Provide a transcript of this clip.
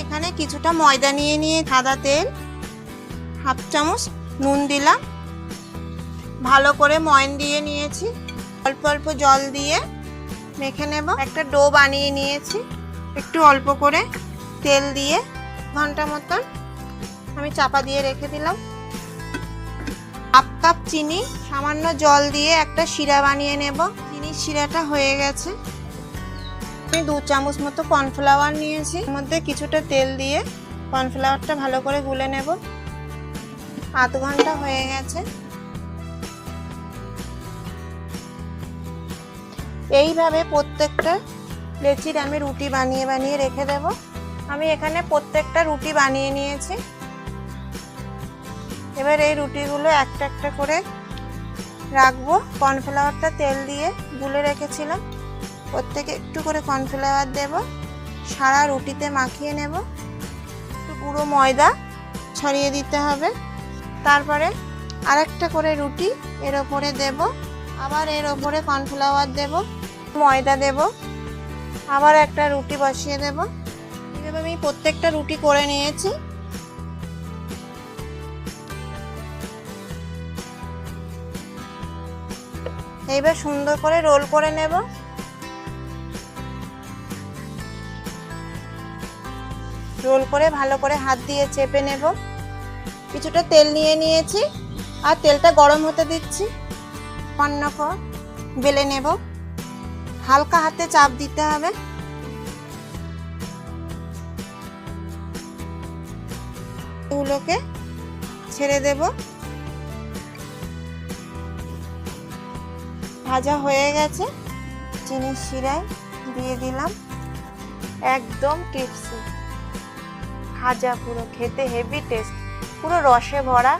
এখানে কিছুটা ময়দা নিয়ে সাদা তেল, হাফ চামচ নুন দিলাম, ভালো করে ময়ন দিয়ে নিয়েছি। অল্প অল্প জল দিয়ে মেখে নেব। একটা ডো বানিয়ে নিয়েছি। একটু অল্প করে তেল দিয়ে ঘন্টা মতন আমি চাপা দিয়ে রেখে দিলাম। হাফ কাপ চিনি, সামান্য জল দিয়ে একটা শিরা বানিয়ে নেব। চিনির শিরাটা হয়ে গেছে। আমি 2 চামচ মতো কর্নফ্লাওয়ার নিয়েছি। এর মধ্যে কিছুটা তেল দিয়ে কর্নফ্লাওয়ারটা ভালো করে গুলে নেব। আধ ঘন্টা হয়ে গেছে। এইভাবে প্রত্যেকটা লেচির আমি রুটি বানিয়ে রেখে দেব। আমি এখানে প্রত্যেকটা রুটি বানিয়ে নিয়েছি। এবার এই রুটিগুলো একটা একটা করে রাখবো। কর্নফ্লাওয়ারটা তেল দিয়ে গুলে রেখেছিলাম। প্রত্যেকে একটু করে কর্নফ্লাওয়ার দেব। সারা রুটিতে মাখিয়ে নেব। একটু গুঁড়ো ময়দা ছড়িয়ে দিতে হবে। তারপরে আরেকটা করে রুটি এর ওপরে দেব। আবার এর ওপরে কর্নফ্লাওয়ার দেব, ময়দা দেব, আবার একটা রুটি বসিয়ে দেব। এভাবে আমি প্রত্যেকটা রুটি করে নিয়েছি। এইবার সুন্দর করে রোল করে নেব। রোল করে ভালো করে হাত দিয়ে চেপে নেব। কিছুটা তেল নিয়েছি আর তেলটা গরম হতে দিচ্ছি। বেলে নেব। হালকা হাতে চাপ দিতে হবে। এগুলোকে ছেড়ে দেব। ভাজা হয়ে গেছে। চিনির শিরায় দিয়ে দিলাম। একদম ক্রিস্পি ভাজা, পুরো খেতে হেভি টেস্ট, পুরো রসে ভরা।